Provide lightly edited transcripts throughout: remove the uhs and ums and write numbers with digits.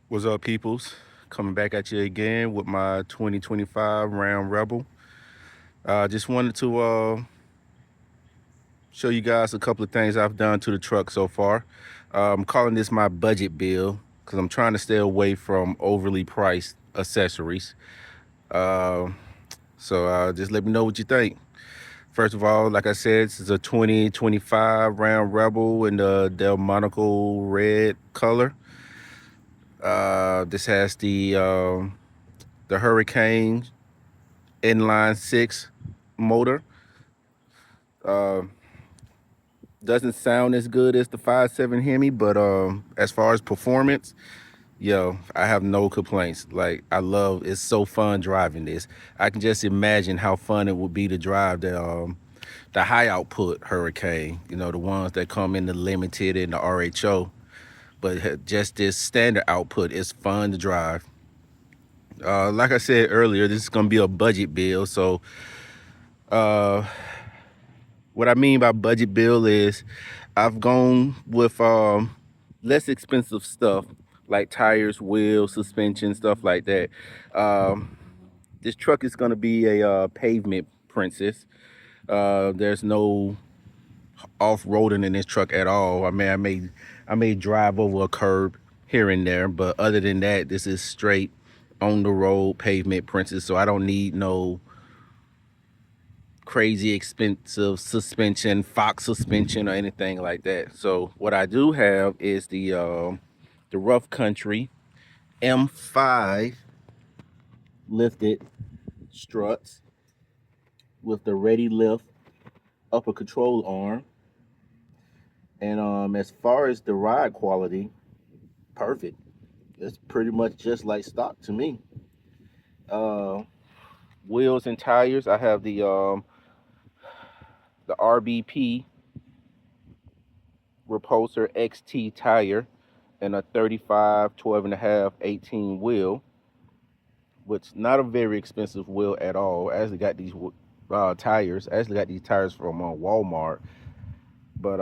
What's up, peoples? Coming back at you again with my 2025 Ram Rebel. Just wanted to show you guys a couple of things I've done to the truck so far. I'm calling this my budget build because I'm trying to stay away from overly priced accessories. Uh, so just let me know what you think. First of all, like I said, this is a 2025 Ram Rebel in the Delmonico red color. This has the Hurricane inline six motor. Uh, doesn't sound as good as the 5.7 Hemi, but as far as performance, yo, I have no complaints. Like I love, it's so fun driving this. I can just imagine how fun it would be to drive the high output Hurricane. You know, the ones that come in the limited and the RHO. But just this standard output is fun to drive. Like I said earlier, this is gonna be a budget build, so uh, what I mean by budget bill is I've gone with less expensive stuff like tires, wheels, suspension, stuff like that. Um, this truck is going to be a pavement princess. There's no off-roading in this truck at all. I mean, I may drive over a curb here and there, but other than that, this is straight on the road pavement princess. So I don't need no crazy expensive suspension, Fox suspension, or anything like that. So what I do have is the Rough Country M5 lifted struts with the Ready Lift upper control arm. And as far as the ride quality, perfect. It's pretty much just like stock to me. Uh, Wheels and tires, I have the RBP Repulsor XT tire and a 35, 12 and a half, 18 wheel, which not a very expensive wheel at all. I actually got these tires. I actually got these tires from Walmart. But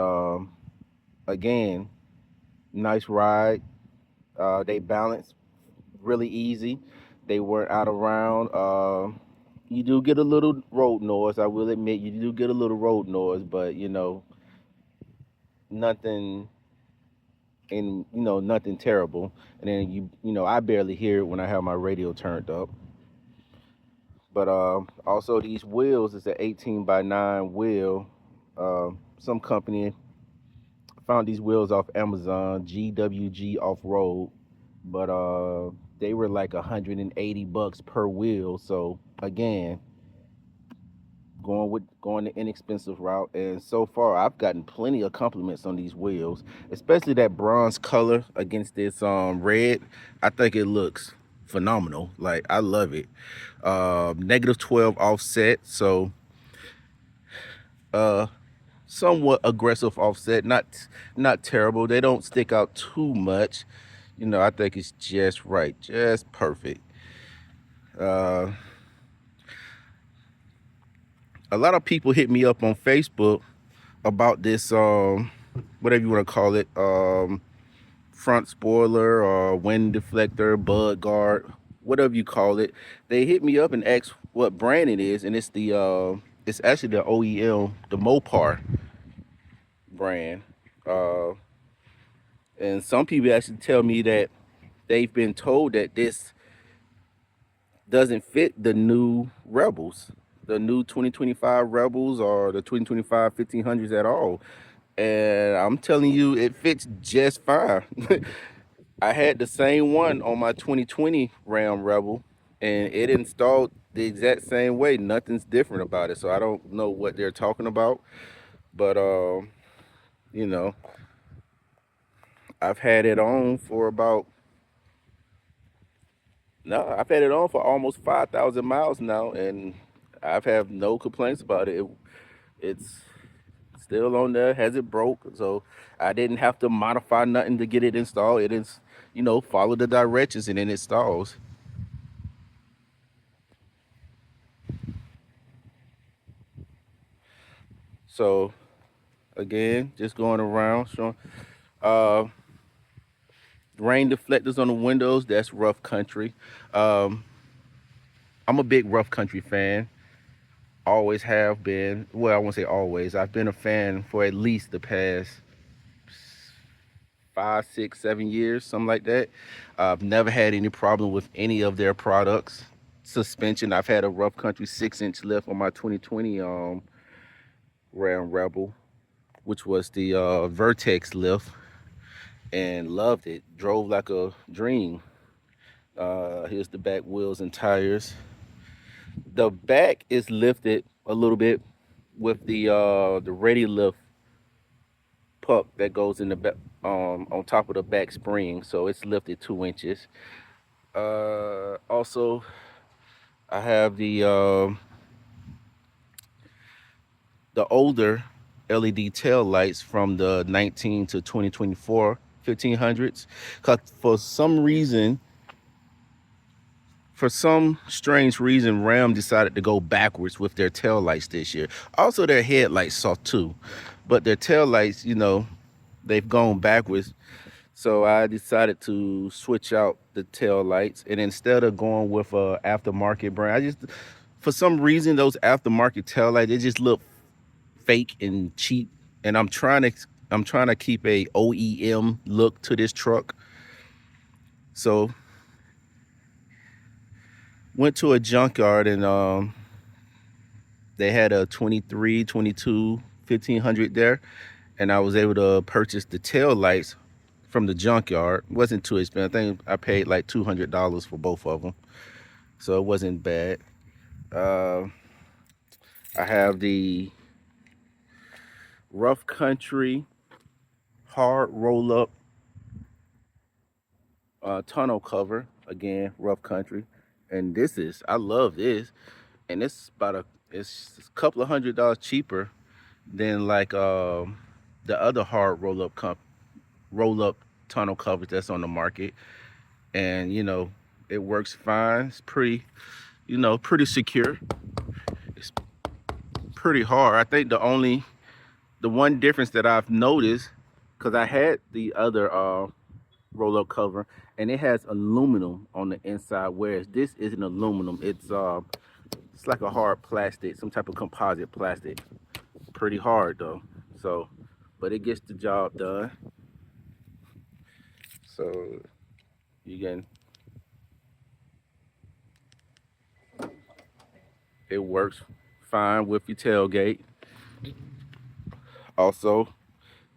again, nice ride. They balance really easy. They weren't out of round. You do get a little road noise. I will admit you do get a little road noise, but you know nothing nothing terrible. And then I barely hear it when I have my radio turned up. But also these wheels is an 18 by 9 wheel. Some company found these wheels off Amazon, GWG off road, but they were like $180 per wheel. So again, going the inexpensive route, and so far I've gotten plenty of compliments on these wheels, especially that bronze color against this red. I think it looks phenomenal. Like I love it. Negative 12 offset, so uh somewhat aggressive offset, not terrible. They don't stick out too much. I think it's just right, just perfect. uh a lot of people hit me up on Facebook about this whatever you want to call it, front spoiler or wind deflector, bud guard, whatever you call it. They hit me up and asked what brand it is, and it's actually the OEM, the Mopar brand. uh and some people actually tell me that they've been told that this doesn't fit the new Rebels, the new 2025 Rebels or the 2025 1500s at all. And I'm telling you, it fits just fine. I had the same one on my 2020 Ram Rebel, and it installed the exact same way. Nothing's different about it. So I don't know what they're talking about, but you know, I've had it on for about no, I've had it on for almost 5,000 miles now, and I've had no complaints about it. It's still on there, hasn't broke, so I didn't have to modify nothing to get it installed. It is, follow the directions and it installs. So again, just going around showing. Uh, Rain deflectors on the windows, that's Rough Country. Um, I'm a big Rough Country fan. Always have been. Well, I won't say always. I've been a fan for at least the past 5, 6, 7 years, something like that. I've never had any problem with any of their products. Suspension, I've had a Rough Country 6-inch lift on my 2020 Ram Rebel, which was the Vertex lift, and loved it. Drove like a dream. Here's the back wheels and tires. The back is lifted a little bit with the ready lift puck that goes in the back on top of the back spring, so it's lifted 2 inches. Also, I have the older LED tail lights from the 19 to 2024 1500s. Cause for some strange reason, Ram decided to go backwards with their tail lights this year. Also, their headlights saw too, but their tail lights, they've gone backwards. So I decided to switch out the tail lights, and instead of going with a aftermarket brand, for some reason, those aftermarket tail lights, they just look fake and cheap. And I'm trying to keep a OEM look to this truck. So went to a junkyard, and they had a 23, 22, 1500 there, and I was able to purchase the tail lights from the junkyard. It wasn't too expensive. I think I paid like $200 for both of them, so it wasn't bad. Uh, I have the Rough Country hard roll up tonneau cover, again Rough Country, and I love this, and it's a couple of $100 cheaper than like the other hard roll up tonneau covers that's on the market, and it works fine. It's pretty secure. It's pretty hard. I think the one difference that I've noticed, because I had the other roll up cover, and it has aluminum on the inside, whereas this isn't aluminum. It's like a hard plastic, some type of composite plastic. Pretty hard though. So, but it gets the job done. So you can it works fine with your tailgate. Also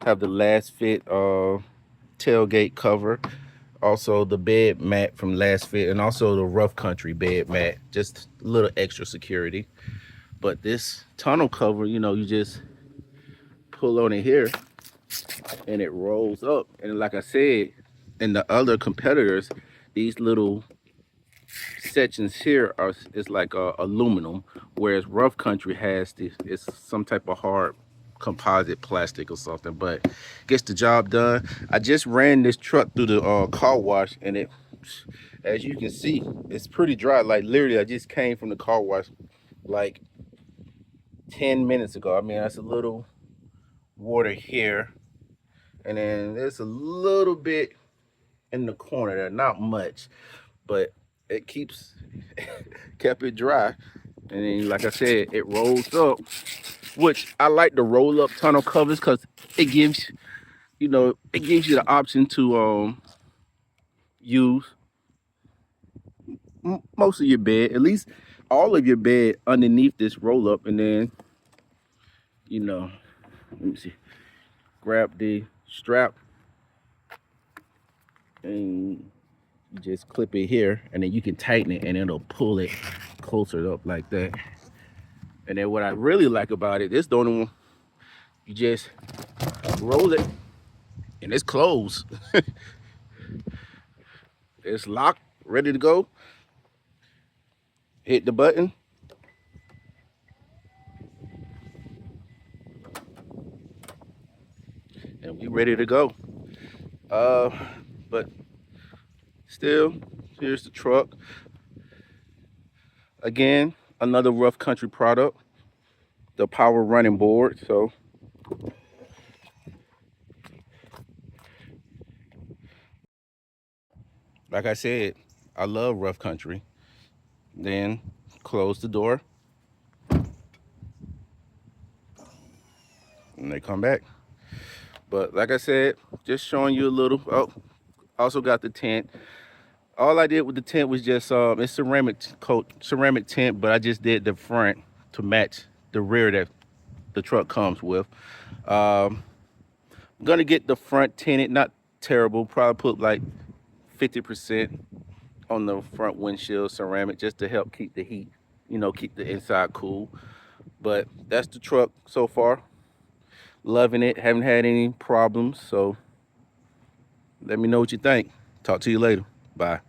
have the Last Fit tailgate cover. Also the bed mat from Last Fit, and also the Rough Country bed mat. Just a little extra security. But this tonneau cover, you just pull on it here, and it rolls up. And like I said, in the other competitors, these little sections here is like aluminum, whereas Rough Country has this, it's some type of hard composite plastic or something, but gets the job done. I just ran this truck through the car wash, and as you can see, it's pretty dry. Like literally, I just came from the car wash like 10 minutes ago. I mean, that's a little water here, and then there's a little bit in the corner there, not much, but it kept it dry. And then, like I said, it rolls up, which I like the roll up tonneau covers, because it gives it gives you the option to use most of your bed, at least all of your bed, underneath this roll up. And then let me see, grab the strap, and you just clip it here, and then you can tighten it, and it'll pull it closer up like that. And then what I really like about it, this the only one, you just roll it, and it's closed. It's locked, ready to go. Hit the button, and we ready to go. But still, here's the truck. Again, another Rough Country product, the power running board. So Like I said, I love rough country. Then close the door and they come back. But like I said, just showing you a little. Oh, also got the tent. All I did with the tent was just it's ceramic tent, but I just did the front to match the rear that the truck comes with. Um, I'm gonna get the front tinted, not terrible. Probably put like 50% on the front windshield ceramic just to help keep the heat, keep the inside cool. But that's the truck so far. Loving it. Haven't had any problems. So let me know what you think. Talk to you later. Bye.